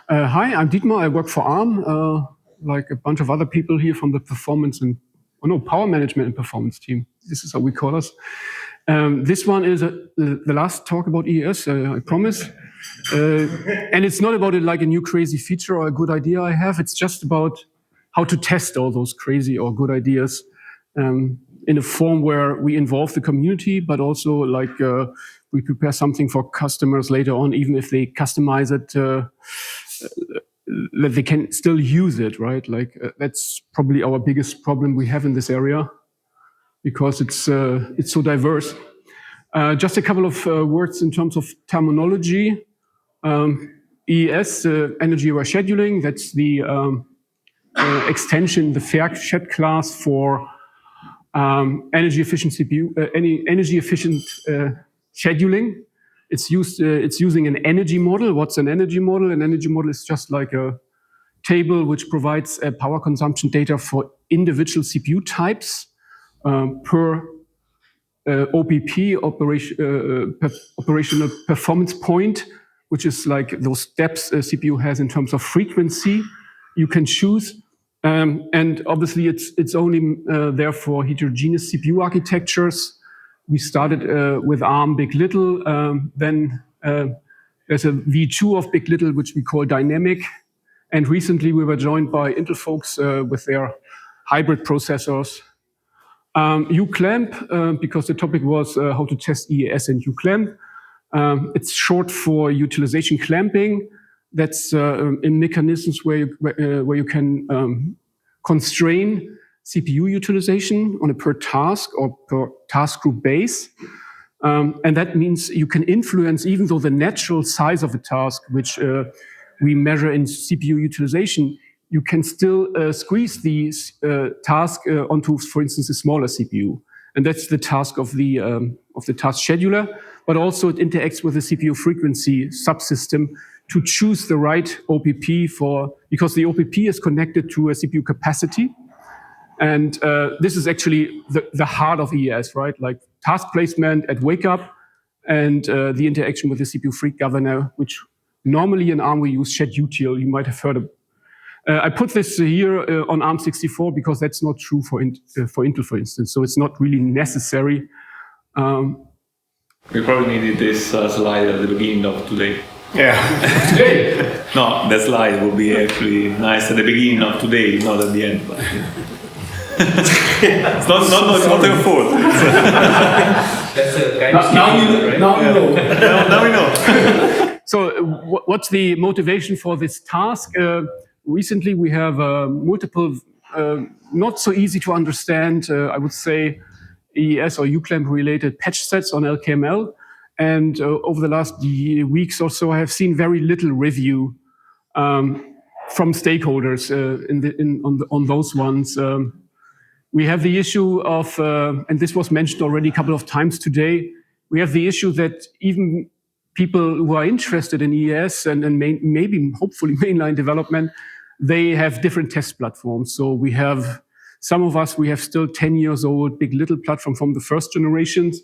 Hi, I'm Dietmar. I work for ARM, like a bunch of other people here from the power management and performance team. This is how we call us. This one is the last talk about EAS, I promise. And it's not about like a new crazy feature or a good idea I have. It's just about how to test all those crazy or good ideas in a form where we involve the community, but also like we prepare something for customers later on, even if they customize it, that they can still use it, right? Like that's probably our biggest problem we have in this area because it's so diverse. Just a couple of words in terms of terminology. EAS, energy-aware scheduling, that's the extension, the fair shed class for energy efficient scheduling. It's using an energy model. What's an energy model? An energy model is just like a table which provides power consumption data for individual CPU types per OPP, operational performance point, which is like those steps a CPU has in terms of frequency you can choose. And obviously it's only there for heterogeneous CPU architectures. We started with ARM Big Little, then there's a V2 of Big Little, which we call dynamic. And recently we were joined by Intel folks with their hybrid processors. uclamp, because the topic was how to test EAS and uclamp. It's short for utilization clamping. That's in mechanisms where you can constrain CPU utilization on a per task or per task group base. And that means you can influence, even though the natural size of a task, which we measure in CPU utilization, you can still squeeze the task onto, for instance, a smaller CPU. And that's the task of the task scheduler, but also it interacts with the CPU frequency subsystem to choose the right OPP because the OPP is connected to a CPU capacity. And this is actually the heart of EAS, right? Like task placement at wake up and the interaction with the CPU freak governor, which normally in ARM we use schedutil. You might have heard of. I put this here on ARM64 because that's not true for Intel, for instance. So it's not really necessary. We probably needed this slide at the beginning of today. Yeah. Today? No, that slide will be actually nice at the beginning of today, not at the end. But, it's not your fault. That's a kind of Now we know. So what's the motivation for this task? Recently, we have multiple, not so easy to understand, I would say, EAS or uclamp related patch sets on LKML. And over the last weeks or so, I have seen very little review from stakeholders on those ones. We have the issue of, and this was mentioned already a couple of times today, we have the issue that even people who are interested in EAS and maybe hopefully mainline development, they have different test platforms. So we have, some of us, we have still 10 years old Big Little platform from the first generations.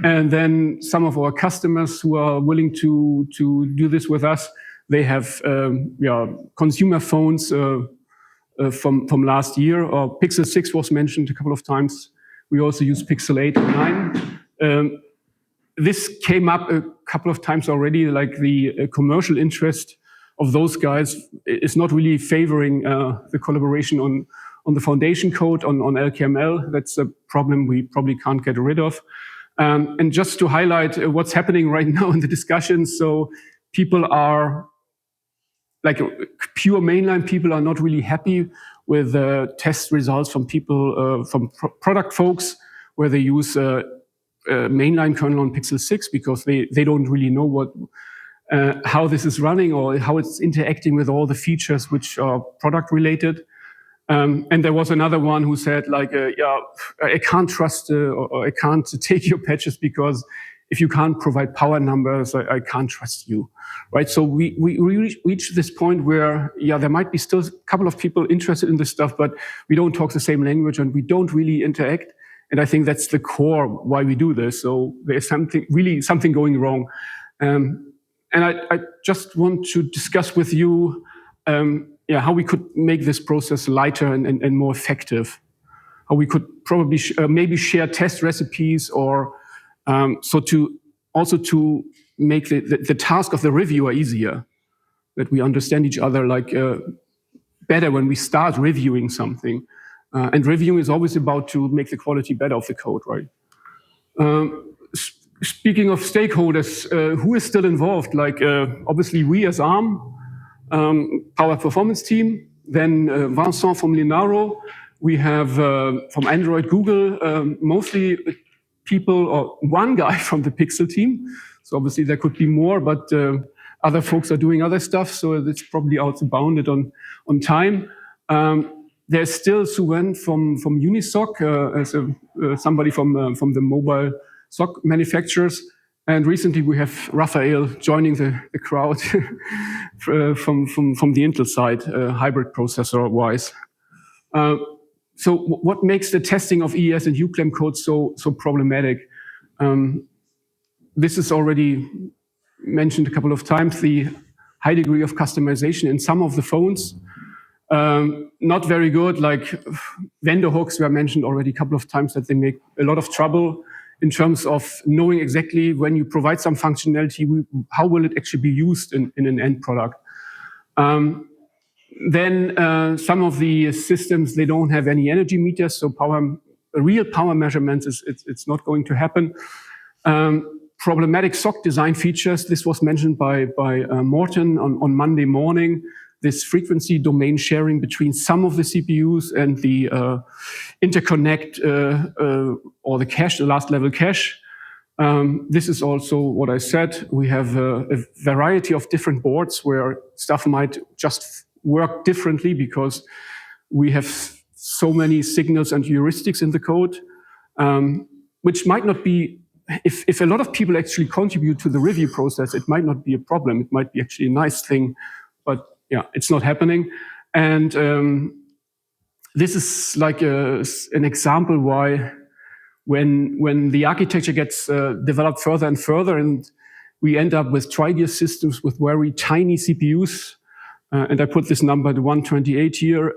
And then some of our customers who are willing to do this with us, they have consumer phones from last year. Or Pixel 6 was mentioned a couple of times. We also use Pixel 8 and 9. This came up a couple of times already, like the commercial interest of those guys is not really favoring the collaboration on the foundation code on LKML. That's a problem we probably can't get rid of. And just to highlight what's happening right now in the discussions, so people are, like pure mainline people are not really happy with test results from people, from product folks, where they use mainline kernel on Pixel 6 because they don't really know how this is running or how it's interacting with all the features which are product related. And there was another one who said like, I can't trust or I can't take your patches because if you can't provide power numbers, I can't trust you, right? So we reach this point where, there might be still a couple of people interested in this stuff, but we don't talk the same language and we don't really interact. And I think that's the core why we do this. So there's something going wrong. And I just want to discuss with you how we could make this process lighter and more effective. How we could probably maybe share test recipes, or so to make the task of the reviewer easier, that we understand each other better when we start reviewing something. And reviewing is always about to make the quality better of the code, right? Speaking of stakeholders, who is still involved? Obviously we as ARM, Power Performance team, then Vincent from Linaro. We have from Android, Google, mostly people, or one guy from the Pixel team. So obviously there could be more, but other folks are doing other stuff, so it's probably outbounded on time. There's still Suen from Unisoc, as somebody from the mobile SOC manufacturers. And recently we have Raphael joining the crowd from the Intel side, hybrid processor-wise. So what makes the testing of EAS and uclamp code so problematic? This is already mentioned a couple of times, the high degree of customization in some of the phones. Not very good, like vendor hooks were mentioned already a couple of times, that they make a lot of trouble in terms of knowing exactly when you provide some functionality, how will it actually be used in an end product. Then some of the systems, they don't have any energy meters, so real power measurements, it's not going to happen. Problematic SOC design features, this was mentioned by Morten on Monday morning. This frequency domain sharing between some of the CPUs and the interconnect or the cache, the last level cache. This is also what I said. We have a variety of different boards where stuff might just work differently because we have so many signals and heuristics in the code, which might not be, if a lot of people actually contribute to the review process, it might not be a problem. It might be actually a nice thing, but yeah, it's not happening. And this is like an example why when the architecture gets developed further and further, and we end up with tri-gear systems with very tiny CPUs, and I put this number, the 128 here,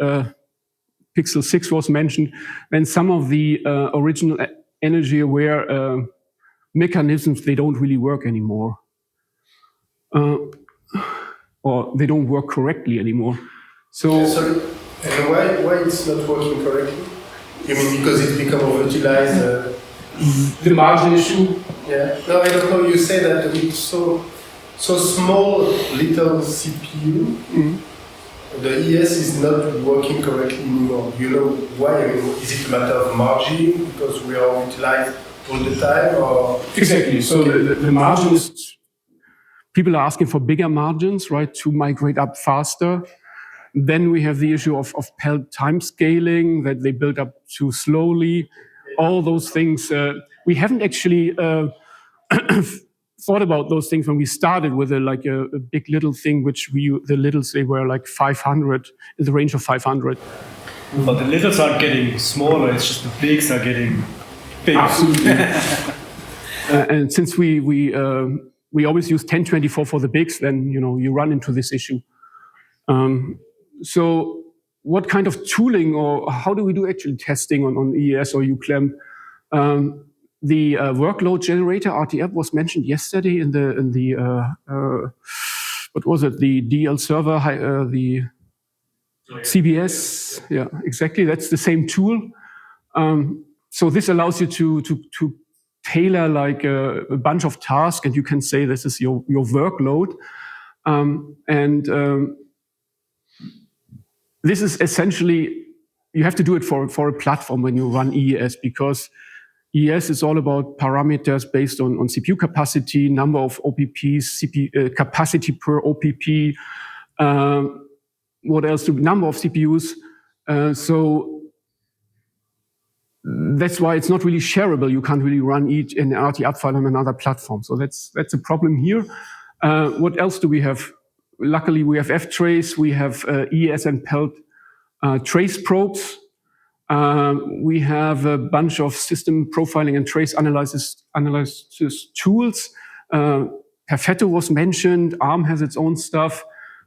Pixel 6 was mentioned, and some of the original energy-aware mechanisms, they don't really work anymore. Or they don't work correctly anymore. So, sorry, and why it's not working correctly? You mean because it's become overutilized? The margin issue? Yeah. No, I don't know. You say that it's so small, little CPU. Mm-hmm. The EAS is not working correctly anymore. You know why? I mean, is it a matter of margin because we are utilized all the time, or exactly? So the margin is. People are asking for bigger margins, right, to migrate up faster. Then we have the issue of PELT time scaling, that they build up too slowly. All those things, we haven't actually thought about those things when we started with a big little thing, which the littles, they were like 500, in the range of 500. But the littles aren't getting smaller, it's just the bigs are getting bigger. Absolutely. And since we always use 1024 for the bigs, then you run into this issue. So what kind of tooling, or how do we do actually testing on EAS or uclamp? The workload generator RTF was mentioned yesterday in the what was it? The DL server, the CBS. Yeah, exactly. That's the same tool. So this allows you to tailor like a bunch of tasks, and you can say this is your workload. This is essentially, you have to do it for a platform when you run EAS, because EAS is all about parameters based on CPU capacity, number of OPPs, capacity per OPP, what else? Number of CPUs. So that's why it's not really shareable. You can't really run each in RT file on another platform. So that's a problem here. What else do we have? Luckily, we have ftrace, we have EAS and PELT trace probes. We have a bunch of system profiling and trace analysis tools. Perfetto was mentioned. ARM has its own stuff,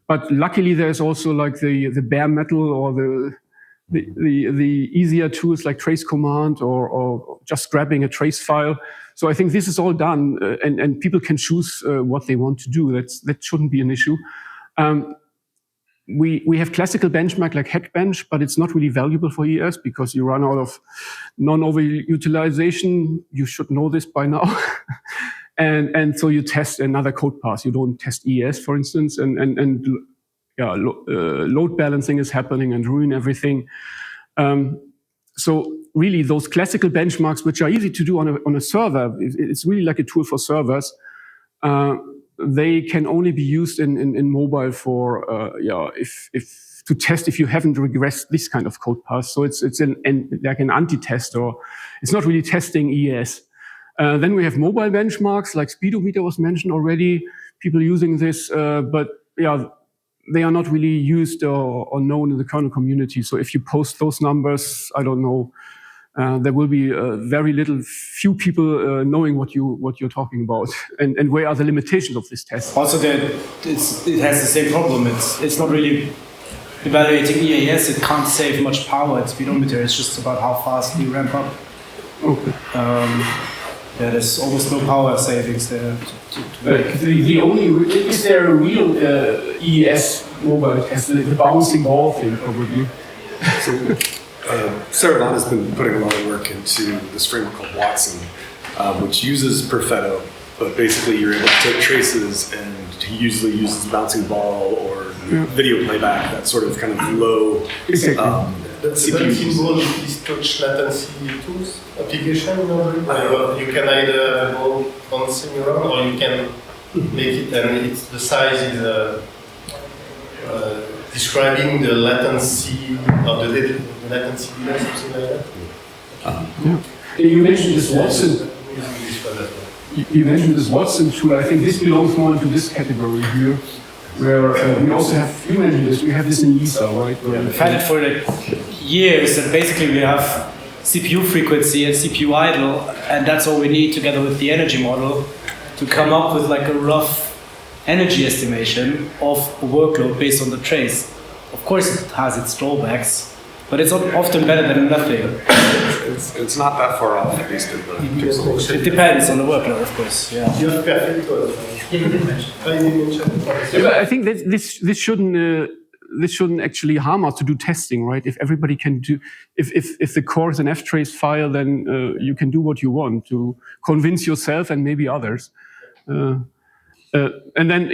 but luckily there's also like the bare metal or the easier tools like trace command or just grabbing a trace file. So I think this is all done, and people can choose what they want to do. That shouldn't be an issue. We have classical benchmark like Hackbench, but it's not really valuable for EAS because you run out of non-overutilization. You should know this by now. and so you test another code path. You don't test EAS, for instance, and load balancing is happening and ruin everything. So really those classical benchmarks, which are easy to do on a server, it's really like a tool for servers. They can only be used in mobile for if to test if you haven't regressed this kind of code path. So it's like an anti-test, or it's not really testing EAS. Then we have mobile benchmarks like speedometer was mentioned already. People using this, but they are not really used or known in the kernel community. So if you post those numbers, I don't know. There will be very few people knowing what you're talking about, and where are the limitations of this test. Also, it has the same problem. It's not really evaluating EAS. It can't save much power at speedometer. It's just about how fast you ramp up. Okay. There's almost no power savings there. Is there a real EAS mobile test? The bouncing ball thing, probably. So, Saravan has been putting a lot of work into this framework called Watson, which uses Perfetto, but basically you're able to take traces, and he usually uses bouncing ball or video playback, that sort of kind of low The bouncing ball is touch latency tools application. You can either have a ball bouncing around, or you can make it, and the size is describing the latency of the latency delay, something like that. You mentioned this Watson. You mentioned this Watson tool. I think this belongs more into this category here, where we also have. You mentioned this. We have this in Lisa, right? We've had it for years, and basically we have CPU frequency and CPU idle, and that's all we need together with the energy model to come up with like a rough energy estimation of a workload based on the trace. Of course it has its drawbacks, but it's often better than nothing. It's not that far off, at least in the pixel. It depends on the workload, of course. Yeah. You have Perfetto. I think that this shouldn't actually harm us to do testing, right? If everybody can do, if the core is an ftrace file, then you can do what you want to convince yourself and maybe others. And then,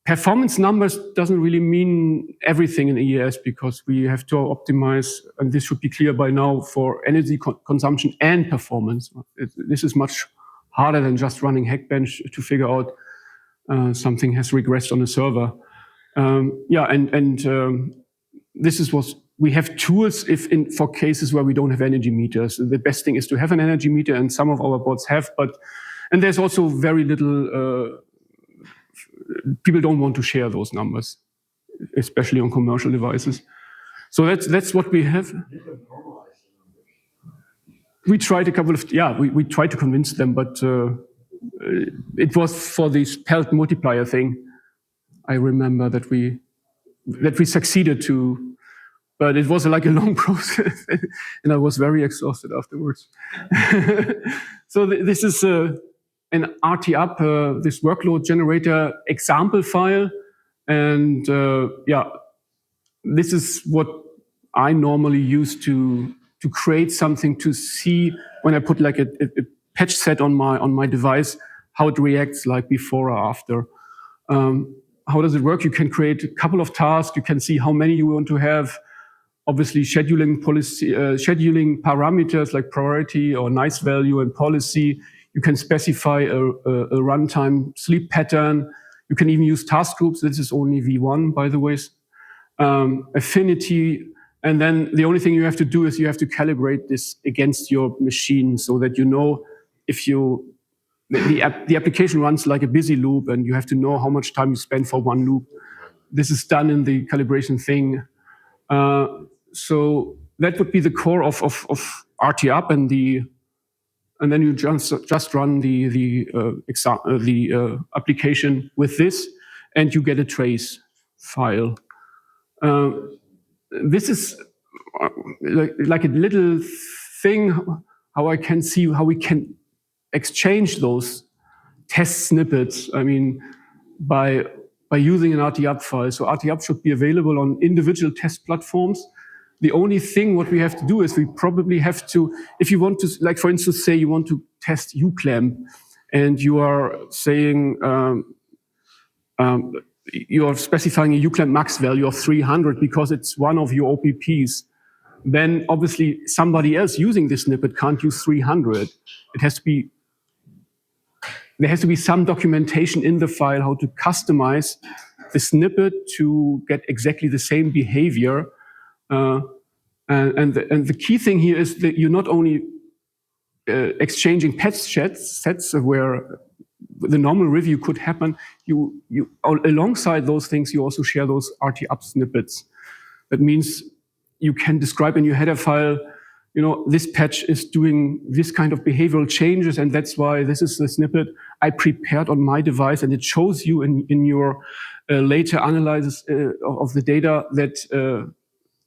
performance numbers doesn't really mean everything in EAS, because we have to optimize, and this should be clear by now, for energy consumption and performance. This is much harder than just running Hackbench to figure out something has regressed on a server. This is what we have tools for cases where we don't have energy meters. The best thing is to have an energy meter, and some of our boards have, and there's also very little. People don't want to share those numbers, especially on commercial devices. So that's what we have. We tried we tried to convince them, but it was for this pelt multiplier thing. I remember that we succeeded to, but it was like a long process, and I was very exhausted afterwards. So this is an RT-up, this workload generator example file. And this is what I normally use to create something to see when I put like a patch set on my device, how it reacts like before or after. How does it work? You can create a couple of tasks. You can see how many you want to have. Obviously, scheduling parameters like priority or nice value and policy. You can specify a runtime sleep pattern. You can even use task groups. This is only V1, by the way. Affinity. And then the only thing you have to do is you have to calibrate this against your machine so that you know if the application runs like a busy loop, and you have to know how much time you spend for one loop. This is done in the calibration thing. So that would be the core of RT-up, and the and then you just run the application with this, and you get a trace file. This is like a little thing how I can see how we can exchange those test snippets. I mean, by using an RTUp file. So RTUp should be available on individual test platforms. The only thing what we have to do is we probably have to, if you want to, like for instance, say you want to test uclamp, and you are saying you are specifying a uclamp max value of 300 because it's one of your OPPs. Then obviously somebody else using this snippet can't use 300. It has to be, there has to be some documentation in the file how to customize the snippet to get exactly the same behavior. And the key thing here is that you're not only exchanging patch sets where the normal review could happen, you alongside those things, you also share those RTUp snippets. That means you can describe in your header file, you know, this patch is doing this kind of behavioral changes, and that's why this is the snippet I prepared on my device, and it shows you in your later analysis of the data that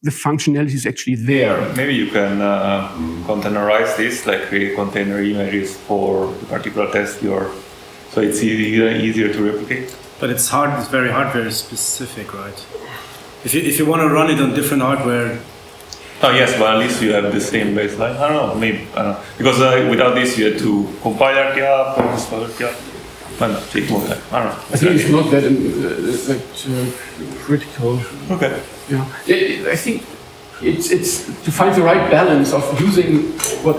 the functionality is actually there. Maybe you can containerize this, like create container images for the particular test so it's easier to replicate. But it's hard. It's very hardware specific, right? If you want to run it on different hardware. Oh yes, but at least you have the same baseline. I don't know, maybe I don't know, because without this you had to compile RTUp and install RTUp. But no, take more time. I don't know. I think it's not that critical. Okay. Yeah, I think it's to find the right balance of using what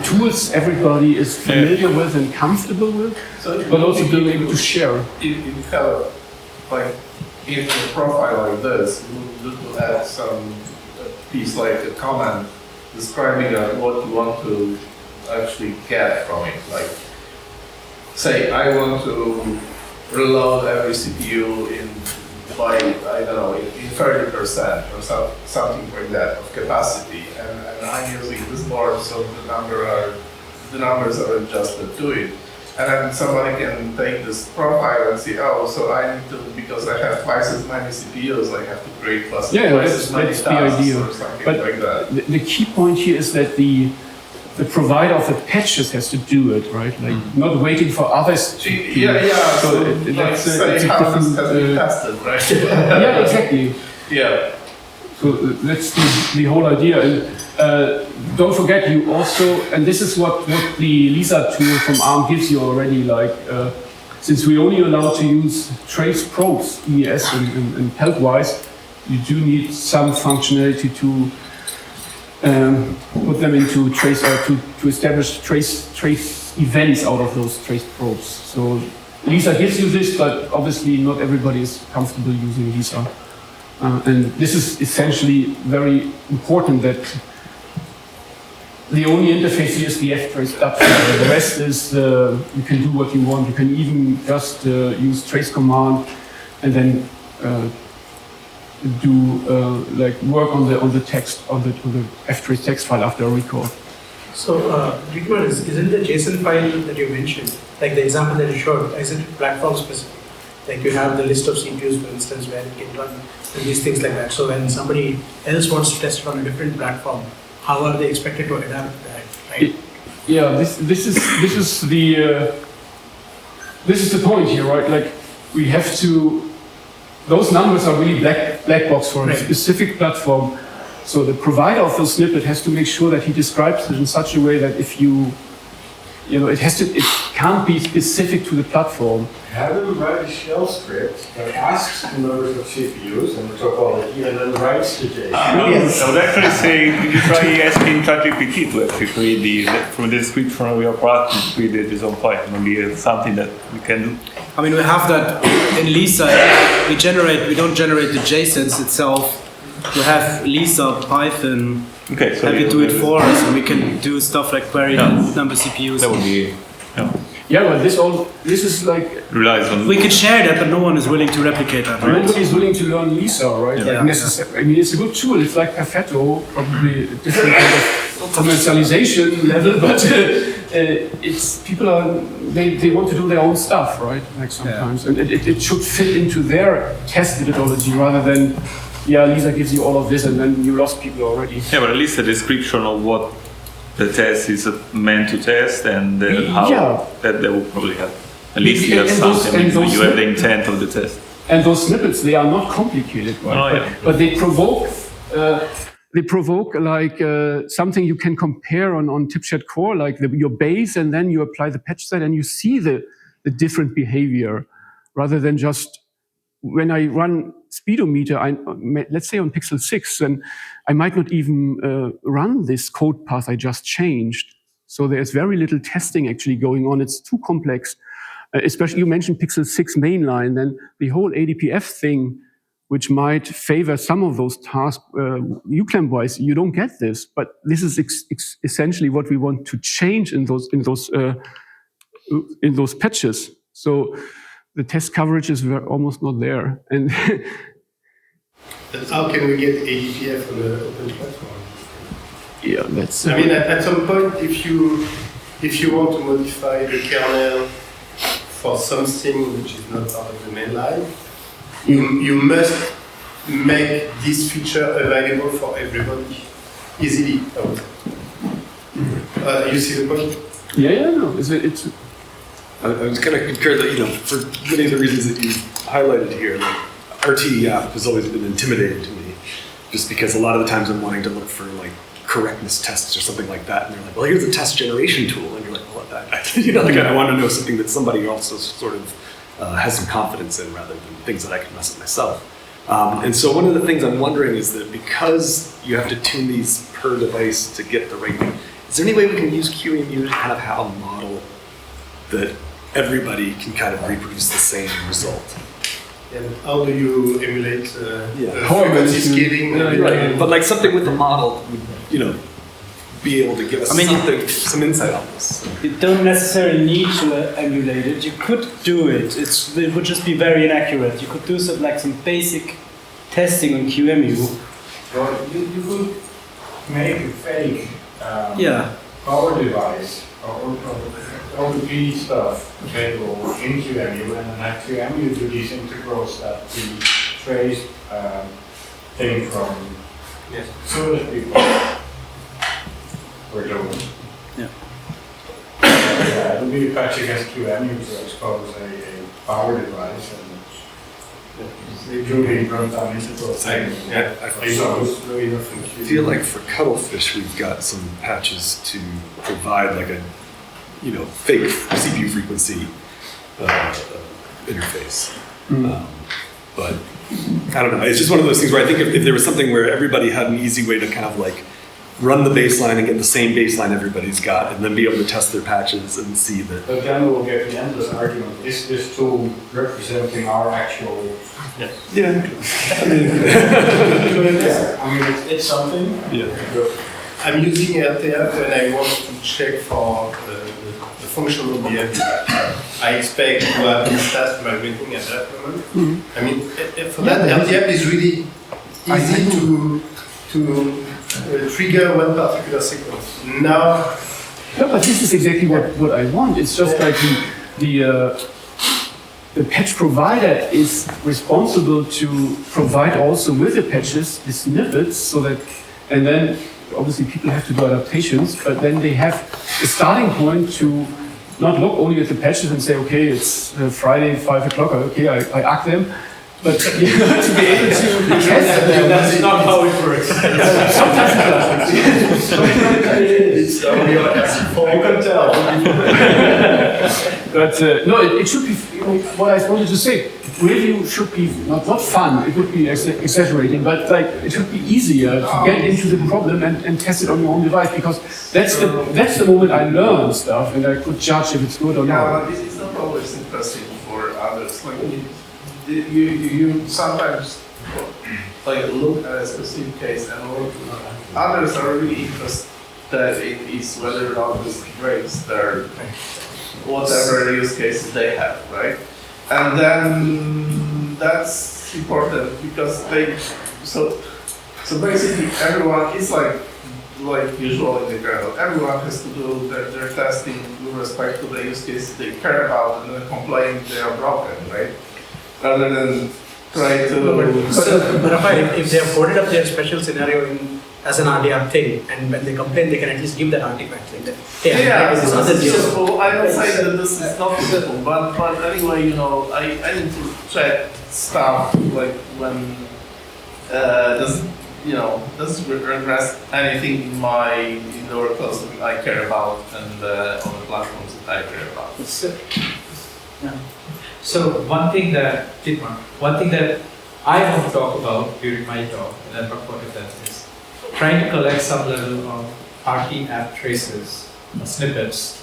tools everybody is familiar with and comfortable with, but also being able to share. If you have, like, in a profile like this, you would add some piece like a comment describing what you want to actually get from it. Like, say, I want to reload every CPU by, I don't know, in 30% or something like that of capacity, and I'm using this board, so the numbers are adjusted to it. And then somebody can take this profile and see, oh, so I need to, because I have twice as many CPUs, I have to create twice as many that's the tasks idea. or something But like that. the key point here is that the provider of the patches has to do it, right? Like not waiting for others to. Yeah. So like that's say a how this different. has been tested, right? Yeah, exactly. Yeah. So that's the whole idea. And don't forget, you also, and this is what the Lisa tool from ARM gives you already. Like, since we only allow to use trace probes, EAS and Peltwise, you do need some functionality to put them into trace or to establish trace events out of those trace probes. So Lisa gives you this, but obviously not everybody is comfortable using Lisa. And this is essentially very important that the only interface here is the ftrace platform. The rest is you can do what you want. You can even just use trace command and then do like work on the text on the ftrace text file after a record. So, Dietmar, isn't the JSON file that you mentioned, like the example that you showed, isn't it platform specific? Like you have the list of CPUs, for instance, where it can run and these things like that. So when somebody else wants to test it on a different platform, how are they expected to adapt that? Right? Yeah, this is the point here, right? Like we have to. Those numbers are really black box for a specific platform. So the provider of those snippet has to make sure that he describes it in such a way that if you know, it can't be specific to the platform. Have them write a shell script that asks the numbers of CPUs and the topology and then writes to JSON. Yes. I would actually say, did you try asking ChatGPT to actually create from the description of your product to create the JSON file? Maybe it's something that we can do. I mean, we have that in Lisa. We don't generate the JSONs itself. We have Lisa, Python. Okay, so have it do it for us, and we can do stuff like query number CPUs. That would be. Yeah. Yeah, but this is like relies on. We could share that, but no one is willing to replicate that, right? nobody is willing to learn Lisa, right? Yeah. Like I mean, it's a good tool. It's like Perfetto, probably a different kind of commercialization level, but it's people they want to do their own stuff, right? Like sometimes, and it should fit into their test methodology rather than, Lisa gives you all of this and then you lost people already. Yeah, but at least a description of what the test is meant to test and how that will probably help. At least you have something. You have the intent of the test. And those snippets, they are not complicated, right? But they provoke. They provoke like something you can compare on TipShed core, like your base, and then you apply the patch set, and you see the different behavior, rather than just when I run speedometer. Let's say on Pixel 6, and I might not even run this code path I just changed. So there's very little testing actually going on. It's too complex. Especially you mentioned Pixel 6 mainline, then the whole ADPF thing, which might favor some of those tasks, uclamp-wise, you don't get this. But this is essentially what we want to change in those patches. So the test coverage is almost not there. And how can we get ADPF on the open platform? Yeah, that's. I mean, at some point, if you want to modify the kernel for something which is not part of the mainline, you must make this feature available for everybody easily. You see the point? Yeah, no. It's. I was kind of concur that, for many of the reasons that you highlighted here, like RTEF has always been intimidating to me, just because a lot of the times I'm wanting to look for like correctness tests or something like that, and they're like, well, here's a test generation tool, and you're like, well, I want to know something that somebody else sort of has some confidence in, rather than things that I can mess with myself. And so one of the things I'm wondering is that because you have to tune these per device to get the right thing, is there any way we can use QEMU to kind of have a model that everybody can kind of reproduce the same result? And how do you emulate frequency scaling? Right. But like something with the model would, be able to give us some insight on this. You don't necessarily need to emulate it. You could do it. It would just be very inaccurate. You could do some basic testing on QEMU. Well, you could make a fake power device or OTP stuff available in QEMU, and then have QEMU do these integrals that we traced thing from service people were doing. Yeah. It would be a patch against QEMU to expose a power device, and including runtime integrals. I feel like for cuttlefish, we've got some patches to provide like a fake CPU frequency interface. But I don't know. It's just one of those things where I think if there was something where everybody had an easy way to kind of like run the baseline and get the same baseline everybody's got, and then be able to test their patches and see that. But then we'll get the endless argument: is this tool representing our actual? Yeah. It's something. Yeah. I'm using RTF when I want to check for the functional behavior. I expect to have this task migrating at that moment. I mean, for that, RTF is really easy to trigger one particular sequence. Now, but this is exactly what I want. It's just like the patch provider is responsible to provide also with the patches the snippets, so that, and then obviously people have to do adaptations, but then they have a starting point to not look only at the patches and say, okay, it's Friday, 5 o'clock, okay, I arc them, but to be able to test them. That's not how it works. Sometimes it does. I can tell. But no, it should be, what I wanted to say, review should be not fun, it would be exaggerating, but like it should be easier to get into the problem and test it on your own device, because that's the moment I learn stuff and I could judge if it's good or not. It's not always interesting for others. Like you sometimes look at a specific case and others are really interested in is whether or not this breaks their whatever use cases they have, right? And then that's important because so basically everyone is like usual in the kernel. Everyone has to do their testing with respect to the use cases they care about and then complain they are broken, right? Rather than try to. But Rafael, if they have coded up their special scenario as an RDR thing, and when they complain, they can at least give that artifact like that. Hey, Yeah, this so other it's deal. simple. I don't say that this is not simple, but anyway, I need to check stuff like when does regress anything in the workloads that I care about and on the platforms that I care about. So one thing that I want to talk about during my talk, and I'll talk about it, that is trying to collect some level of RT app traces, snippets,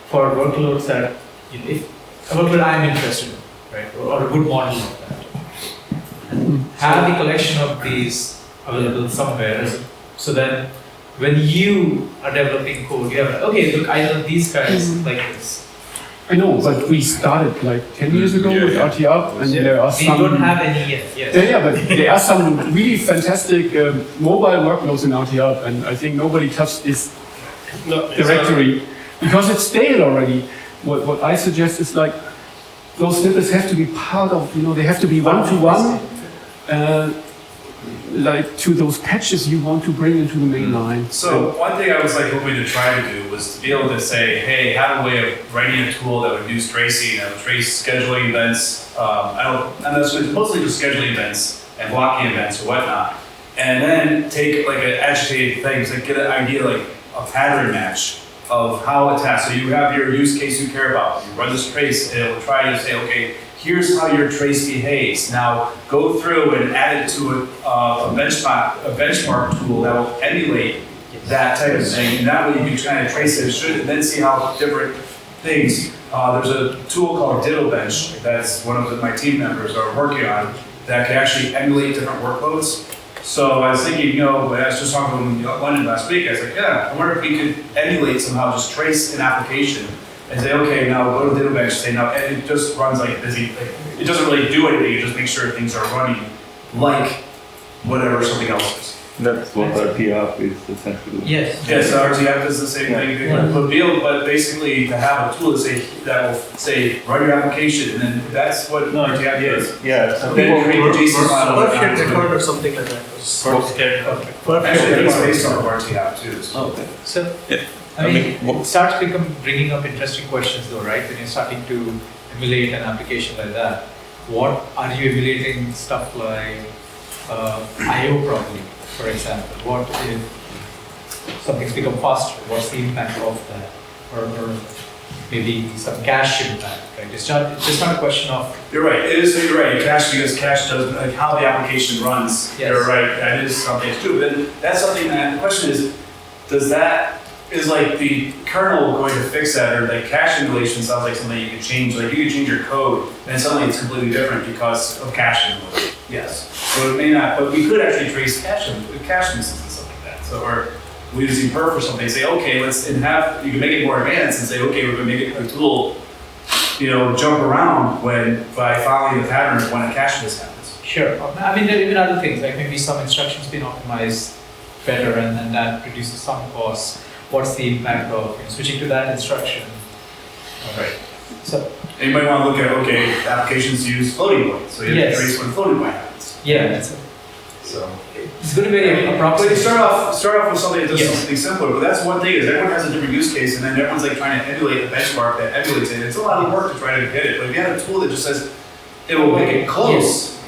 for workloads that, if a workload I'm interested in, right, or a good model of that. And have the collection of these available somewhere, so that when you are developing code, you have, okay, look, I know these guys like this. I know, but we started like 10 years ago with RT up, and there are We some. don't have any yet, yes. Yeah, but there are some really fantastic mobile workloads in RT up, and I think nobody touched this directory because it's stale already. What I suggest is like those snippets have to be part of, they have to be one-to-one, like to those patches you want to bring into the main line. So one thing I was hoping to try to do was to be able to say, hey, have a way of writing a tool that would use tracing, that would trace scheduling events. And that's mostly just scheduling events and blocking events or whatnot. And then take like an agitated things, like get an idea, like a pattern match of how a task. So you have your use case you care about. You run this trace, and it will try to say, okay, here's how your trace behaves. Now go through and add it to a benchmark tool that will emulate that type of thing. And that way you can kind of trace it and then see how different things. There's a tool called DittoBench that's one of my team members are working on that can actually emulate different workloads. So I was thinking, when I was just talking in London last week, I was like, yeah, I wonder if we could emulate somehow, just trace an application and say, okay, now go to DittoBench, say, now it just runs like busy. It doesn't really do anything, it just makes sure things are running like whatever something else is. That's what RTF is essentially. Yes. Yes, RTF is the same thing. But basically, to have a tool that will say, run your application, and then that's what RTF is. Yeah. So then create the JSON file. Perfect record or something like that. Actually, it's based on RTF too. So. Okay. So, Yeah. I mean, it starts bringing up interesting questions though, right? When you're starting to emulate an application like that, what are you emulating? Stuff like I/O probably, for example. What if something's become faster? What's the impact of that? Or maybe some cache impact, right? It's just not a question of. You're right. It is. You're right. Cache, because cache does like how the application runs. Yes. You're right. That is something too. But that's something that the question is like the kernel going to fix that, or like cache emulation sounds like something you can change. Like you can change your code, and suddenly it's completely different because of cache emulation. Yes. So it may not, but we could actually trace cache misses and stuff like that. So or we're using perf or something. Say okay, you can make it more advanced and say okay, we're going to make it a tool, jump around by following the pattern of when a cache miss happens. Sure. I mean, there are even other things, like maybe some instructions being optimized better and that reduces some costs. What's the impact of switching to that instruction? Right. So you might want to look at, applications use floating point. So you have to trace when floating point happens. yeah, that's it. So It's going to be a but you approximate. start off with something that does Yes. something simpler, but that's one thing is everyone has a different use case and then everyone's like trying to emulate a benchmark that emulates it. It's a lot of work to try to get it, but if you have a tool that just says it will make it close.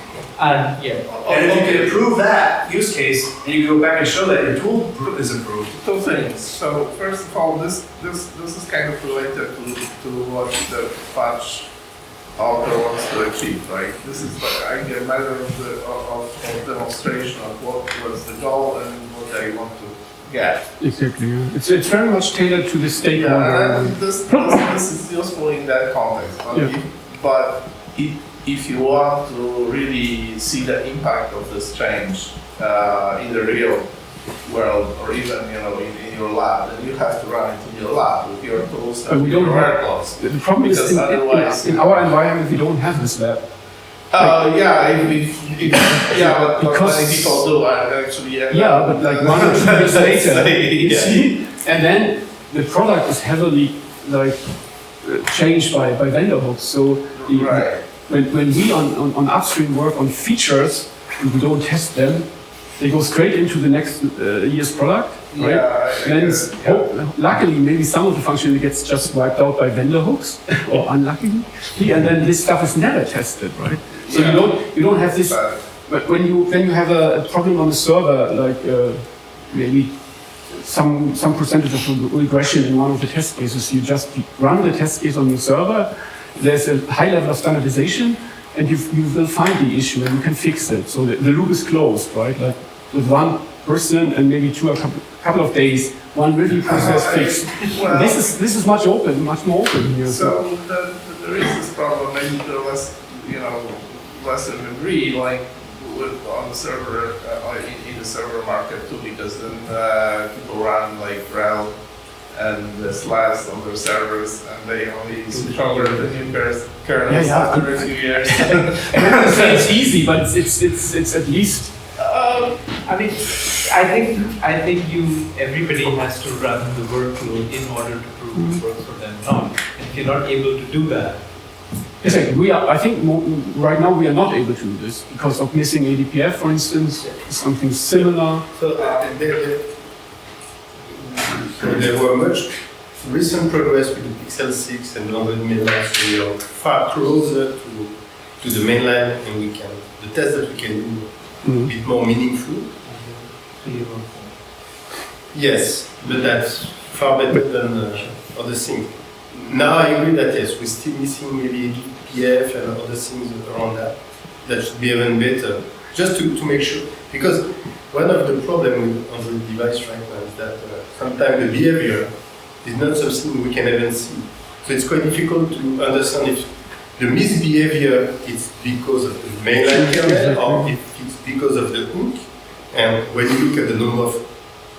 And yeah, And if you can improve that use case and you can go back and show that your tool is improved. Two things. So first of all, this is kind of related to what the patch author wants to achieve, right? This is like a matter of demonstration of what was the goal and what they want to get. Exactly. Yeah. It's very much tailored to the stakeholder. Yeah, and this is useful in that context. But if you want to really see the impact of this change in the real world, or even in your lab, then you have to run it in your lab with your tools But and we your don't have- workloads. The problem is Because otherwise, in our environment we don't have this lab. but Because- many people do actually. Yeah, but like 1 or 2 years later, you Yeah. see, and then the product is heavily like changed by vendor hooks. So Right. when we on upstream work on features, and we don't test them, they go straight into the next year's product, right? Yeah, Then luckily, maybe some of the functionality gets just wiped out by vendor hooks, or unluckily, and then this stuff is never tested, right? So you don't have this. But when you have a problem on the server, like maybe some percentage of regression in one of the test cases, you just run the test case on the server. There's a high level of standardization, and you will find the issue and you can fix it. So the loop is closed, right? Like with one person and maybe a couple of days, one review process fixed. Well- This is much more open here. So there is this problem, maybe to less than degree, like on the server, in the server market too, because then people run like RHEL and the SLAS on their servers, and they only switch over to new kernels after a few years. I don't say it's easy, but it's at least. I think everybody has to run the workload in order to prove it works for them. And if you're not able to do that, Exactly. I think right now we are not able to do this because of missing ADPF, for instance, something similar. So there were much recent progress with the Pixel 6 and longer mainline, so we are far closer to the mainline, and the test that we can do a bit more meaningful. Yes, but that's far better than other things. Now I agree that yes, we're still missing maybe ADPF and other things around that. That should be even better, just to make sure. Because one of the problems on the device right now is that sometimes the behavior is not something we can even see. So it's quite difficult to understand if the misbehavior is because of the mainline kernel or if it's because of the hook. And when you look at the number of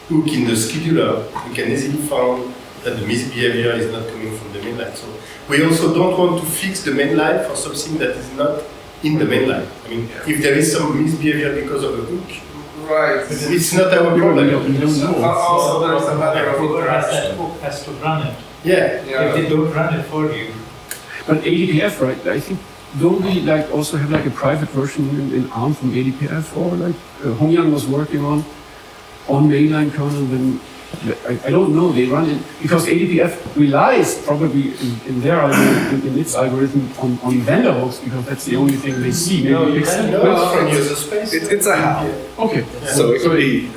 hooks in the scheduler, you can easily find that the misbehavior is not coming from the mainline. So we also don't want to fix the mainline for something that is not in the mainline. I mean, if there is some misbehavior because of a hook, Right. it's not our problem. We don't know. Also, there's a matter of whoever has that interaction. hook has to run it. Yeah. If they don't run it for you, But ADPF, right? I think don't we like also have like a private version in ARM from ADPF, or like Hongyang was working on mainline kernel? Then I don't know. They run it because ADPF relies probably in their algorithm, in its algorithm on vendor hooks because that's the only thing they see. Maybe It's from user space. It's a how. okay. So it could be,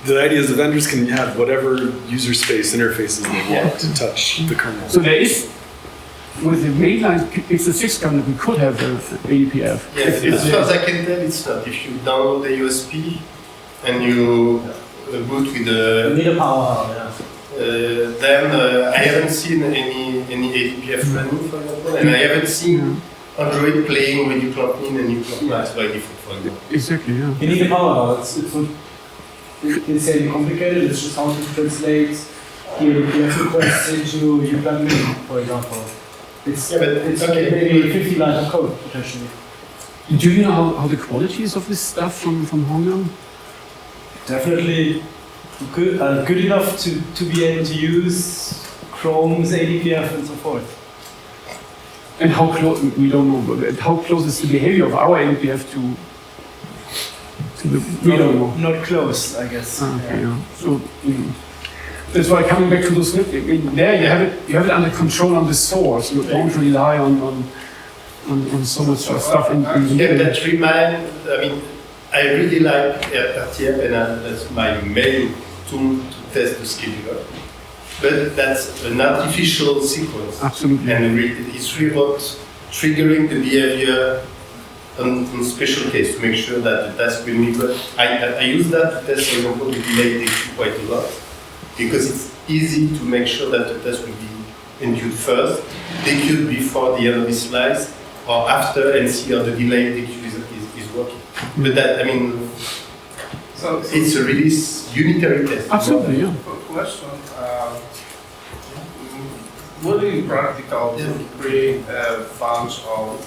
the idea is the vendors can have whatever user space interfaces they want to touch the kernel. So there is, with the mainline Pixel 6 kernel, we could have ADPF. Yes, as far as I can tell, it's not. If you download the USP and you boot with You the, need a power, yeah. then I haven't seen any ADPF running, for example, and I haven't seen Android playing with uclamp and uclamp max by default, for example. Exactly, yeah. You need a power. It's not insanely complicated. It's just how to translate the ADPF requests into uclamp, for example. It's okay. maybe 50 lines of code potentially. Do you know how the quality is of this stuff from Hongyang? Definitely good enough to be able to use Chrome's ADPF and so forth. And how close, we don't know, but how close is the behavior of our ADPF to the, we don't know. Not close, I guess. Okay, yeah. So, that's why coming back to those, there you have it under control on the source. You don't rely on so much stuff in the Yeah, middle. that I mean, I really like RTF, and that's my main tool to test the scheduler. But that's an artificial sequence. Absolutely. And it's really about triggering the behavior on special case to make sure that the task will be good. I use that to test, for example, the delay DQ quite a lot, because it's easy to make sure that the test will be enqueued first, DQ'd before the end of the slice, or after, and see how the delay DQ is working. But that, I mean, So It's a really unitary test. Absolutely, yeah. Question. Would it be practical to create a bunch of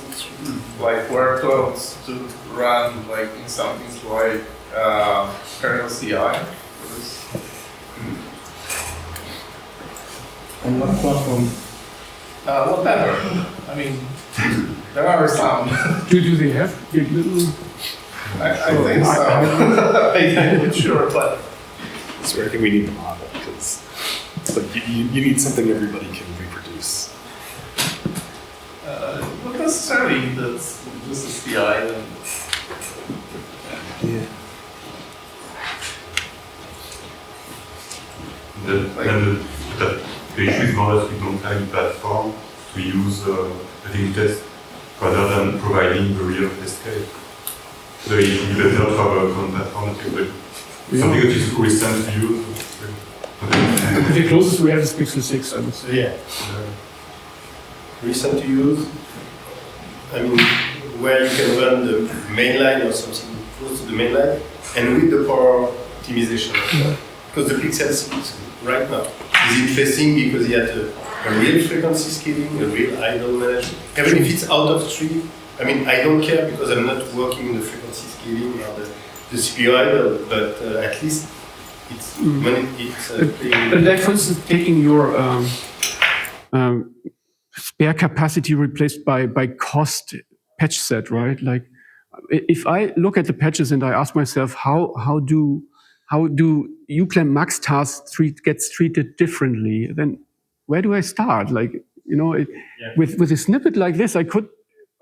like workloads to run like in something like kernel CI? On what platform? Whatever. I mean, there are some. Do they have big little? I think so. I'm not sure, but So I think we need the model because it's like you need something everybody can reproduce. not necessarily that's just a CI. Then. Yeah. The issue is more that we don't have a platform to use a unit test rather than providing the real test case. So it would be better to have a common platform that you something that is recent to use. The closest we have is Pixel 6, I would say. Yeah. Recent to use. I mean, where you can run the mainline or something close to the mainline, and with the power optimization. Because the Pixel 6 right now is interesting because you have a real frequency scaling, a real idle management. Even if it's out of tree, I mean, I don't care because I'm not working in the frequency scaling or the CPU idle, but at least it's when it's playing. Like, for instance, taking your spare capacity replaced by cost patch set, right? Like, if I look at the patches and I ask myself, how do uclamp max tasks gets treated differently, then where do I start? Like, you know, with a snippet like this, I could,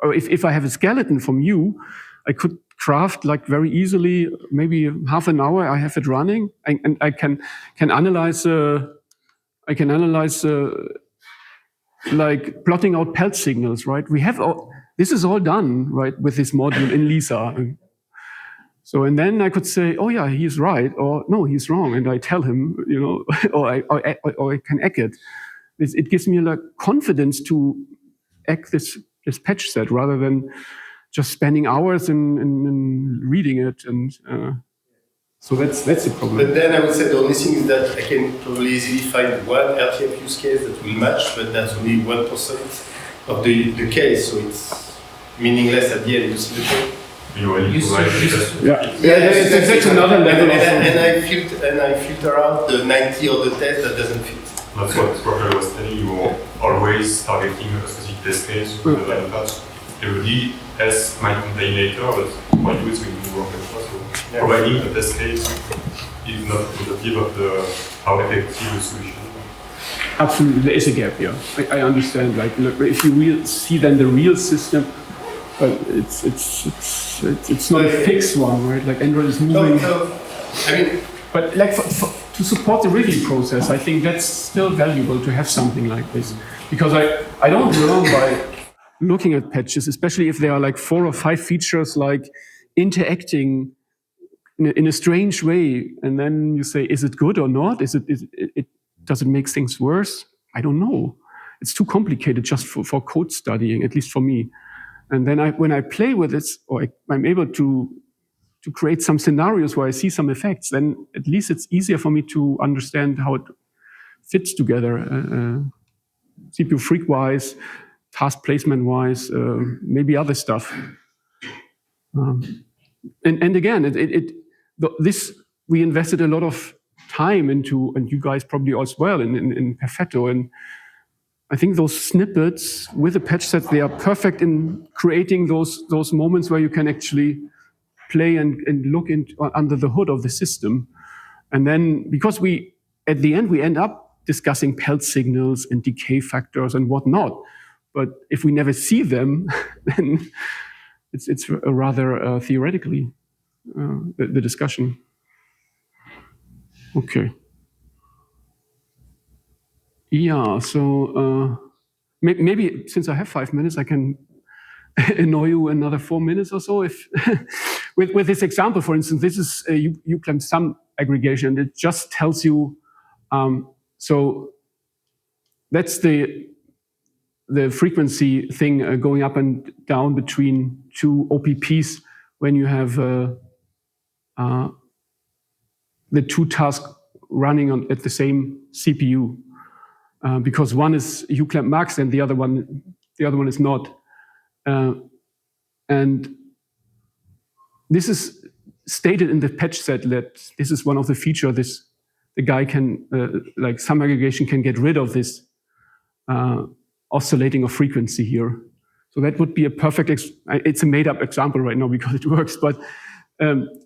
or if I have a skeleton from you, I could craft like very easily, maybe half an hour, I have it running, and I can analyze. Like plotting out pelt signals, right? We have this is all done, right, with this module in Lisa. So, and then I could say, oh yeah, he's right, or no, he's wrong, and I tell him, you know, or I can egg it. It gives me like confidence to egg this patch set rather than just spending hours in reading it, and so that's the problem. But then I would say the only thing is that I can probably easily find one RTF use case that will match, but that's only 1% of the case, so it's meaningless at the end. You see the point? That's another level. And I filter out the 90 or the test that doesn't fit. That's what I was telling you, always targeting a specific test case rather than a patch. Everybody else might contain later, but what you do is we do work extra. So providing a test case is not representative of how effective the solution is. Absolutely, there is a gap here. I understand. Like, look, if you see then the real system, it's not a fixed one, right? Like Android is moving. I mean, but like to support the review process, I think that's still valuable to have something like this, because I don't learn by looking at patches, especially if there are like 4 or 5 features like interacting in a strange way, and then you say, is it good or not? Does it make things worse? I don't know. It's too complicated just for code studying, at least for me. And then when I play with it, or I'm able to create some scenarios where I see some effects, then at least it's easier for me to understand how it fits together, CPU freak-wise, task placement-wise, maybe other stuff. And again, this we invested a lot of time into, and you guys probably as well, in Perfetto. And I think those snippets with the patch sets, they are perfect in creating those moments where you can actually play and look under the hood of the system. And then, because at the end, we end up discussing pelt signals and decay factors and whatnot. But if we never see them, then it's rather theoretically the discussion. Okay. Yeah, so maybe since I have 5 minutes, I can annoy you another 4 minutes or so. If with this example, for instance, this is a uclamp sum aggregation. It just tells you, so that's the frequency thing going up and down between 2 OPPs when you have the two tasks running at the same CPU, because one is uclamp max and the other one is not. And this is stated in the patch set that this is one of the features. The guy can, like some aggregation can get rid of this oscillating of frequency here. So that would be a perfect, it's a made up example right now because it works, but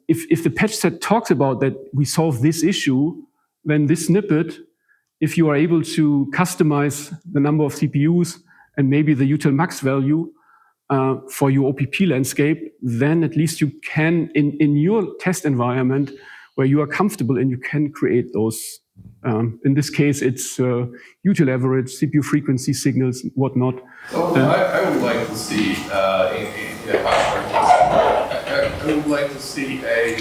if the patch set talks about that we solve this issue, then this snippet, if you are able to customize the number of CPUs and maybe the util max value for your OPP landscape, then at least you can, in your test environment where you are comfortable and you can create those. In this case, it's util average, CPU frequency signals, whatnot. So I would like to see I would like to see a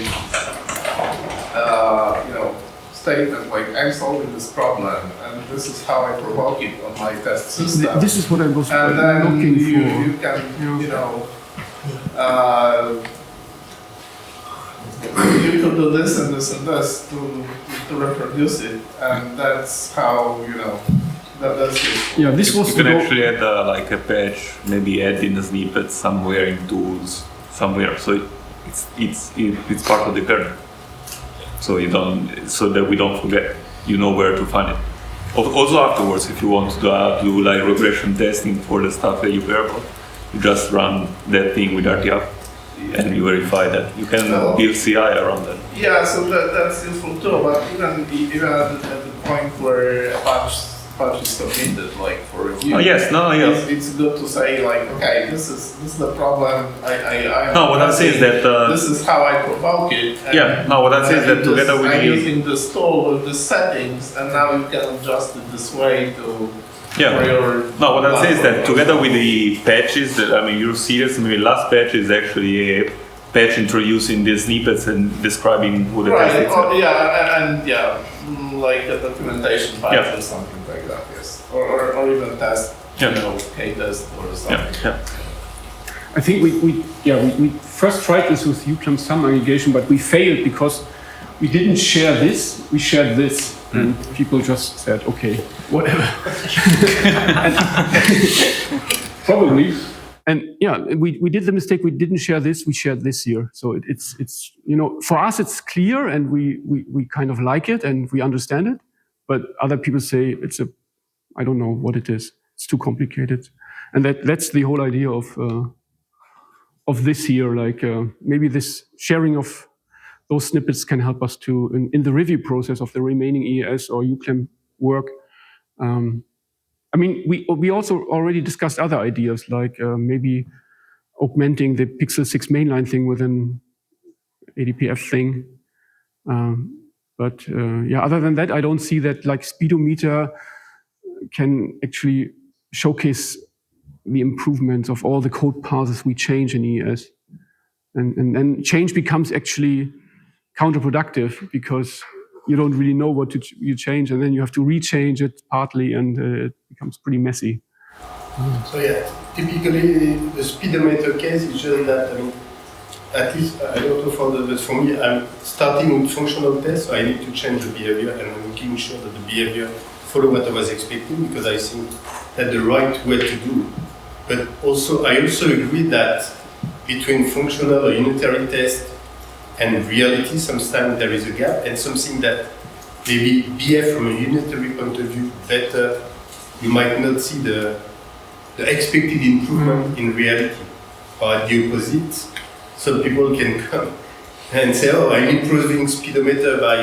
statement like I'm solving this problem and this is how I provoke it on my test system. This is what I was and then looking for. You can you can do this and this and this to reproduce it, and that's how that's it. Yeah, this was you can actually add like a patch, maybe add in a snippet somewhere in tools somewhere, so it's part of the kernel. So so that we don't forget, you know where to find it. Also afterwards, if you want to do like regression testing for the stuff that you care about, you just run that thing with RTF and you verify that. You can build CI around that. Yeah, so that's useful too, but even at the point where a patch is submitted, like for review. It's good to say like, okay, this is the problem. What I say is that this is how I provoke it. What I say is that together with I'm using this tool with the settings, and now you can adjust it this way to. What I say is that together with the patches, you're serious. Maybe last patch is actually a patch introducing the snippets and describing who the test is. Like a documentation file or something like that, yes. Or even test, K-test or something. I think we first tried this with uclamp sum aggregation, but we failed because we didn't share this, we shared this. And people just said, okay, whatever. Probably. And we did the mistake, we didn't share this, we shared this here. So it's for us it's clear and we kind of like it and we understand it. But other people say I don't know what it is. It's too complicated. And that's the whole idea of this here, like maybe this sharing of those snippets can help us to, in the review process of the remaining EAS or uclamp work. We also already discussed other ideas, like maybe augmenting the Pixel 6 mainline thing with an ADPF thing. Other than that, I don't see that like speedometer can actually showcase the improvements of all the code paths we change in EAS. And then change becomes actually counterproductive because you don't really know what you change, and then you have to rechange it partly, and it becomes pretty messy. So typically the speedometer case is just that. At least I don't know but for me, I'm starting with functional tests, so I need to change the behavior, and I'm making sure that the behavior follow what I was expecting because I think that's the right way to do. But I also agree that between functional or unitary test and reality, sometimes there is a gap, and something that maybe behave from a unitary point of view better, you might not see the expected improvement in reality. Or at the opposite, some people can come and say, oh, I'm improving speedometer by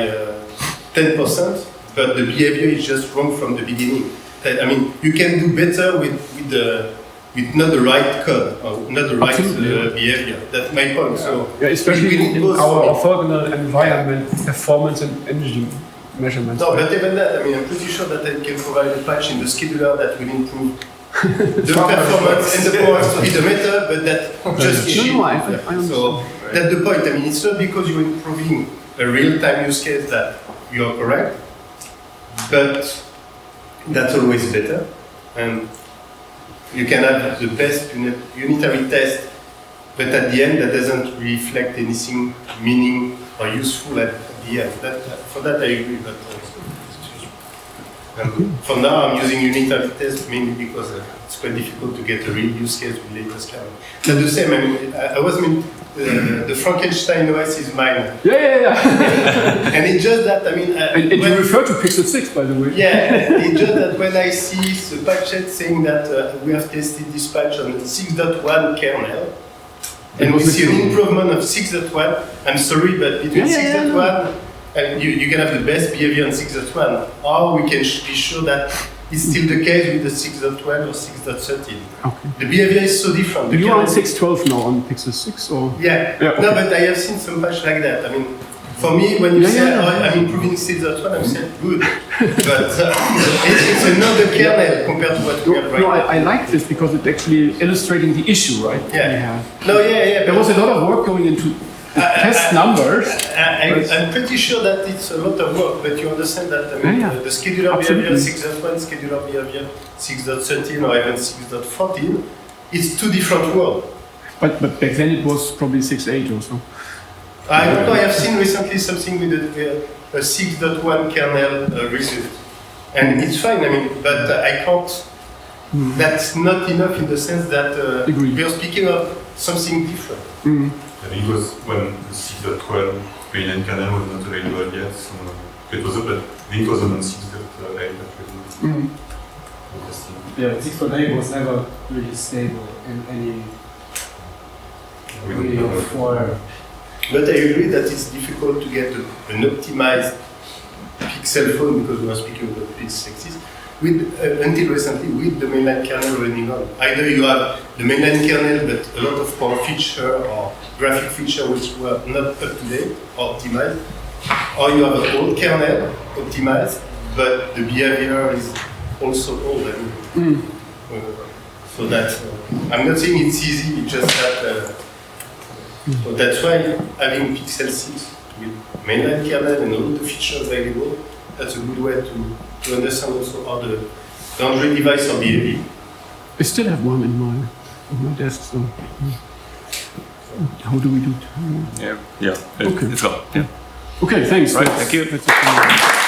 10%, but the behavior is just wrong from the beginning. You can do better with not the right code or not the right behavior. That's my point. So especially in our orthogonal environment, performance and energy measurements. No, but even that, I'm pretty sure that I can provide a patch in the scheduler that will improve the performance and the power speedometer, but that just issue. So that's the point. It's not because you're improving a real-time use case that you are correct, but that's always better. And you can have the best unitary test, but at the end that doesn't reflect anything meaning are useful at the end. For that I agree, but for now I'm using unitary test mainly because it's quite difficult to get a real use case with latest kernel. But the same, I was the Frankenstein OS is mine. Yeah. And it's just that, and you refer to Pixel 6, by the way. Yeah, it's just that when I see the patchet saying that we have tested this patch on 6.1 kernel, and we see an improvement of 6.1, I'm sorry, but between 6.1 and you can have the best behavior on 6.1, or we can be sure that it's still the case with the 6.12 or 6.13. Okay. The behavior is so different. You are on 6.12 now on Pixel 6, or? Yeah. Okay. No, but I have seen some patch like that. For me, when you say I'm improving 6.1, I'm saying good. But it's another kernel compared to what we have right now. I like this because it's actually illustrating the issue, right? Yeah. There was a lot of work going into the test numbers. I'm pretty sure that it's a lot of work, but you understand that the scheduler behavior 6.1, scheduler behavior 6.13, or even 6.14, it's two different worlds. But back then it was probably 6.8 or so. I don't know, I have seen recently something with a 6.1 kernel result. And it's fine, but I can't. That's not enough in the sense that we are speaking of something different. I think it was when the 6.12 mainline kernel was not available yet, so it was but I think it was on 6.8 actually. Yeah, 6.8 was never really stable in any way of form. But I agree that it's difficult to get an optimized Pixel phone because we are speaking about Pixel 6s until recently with the mainline kernel running on. Either you have the mainline kernel but a lot of power feature or graphic feature which were not up to date or optimized, or you have an old kernel optimized but the behavior is also old. So that I'm not saying it's easy, it's just that. So that's why having Pixel 6 with mainline kernel and all the features available, that's a good way to understand also how the Android device are behaving. I still have one in my desk, so how do we do it? Yeah. Okay. It's gone. Yeah. Okay, thanks. Right, thank you. That's it for me.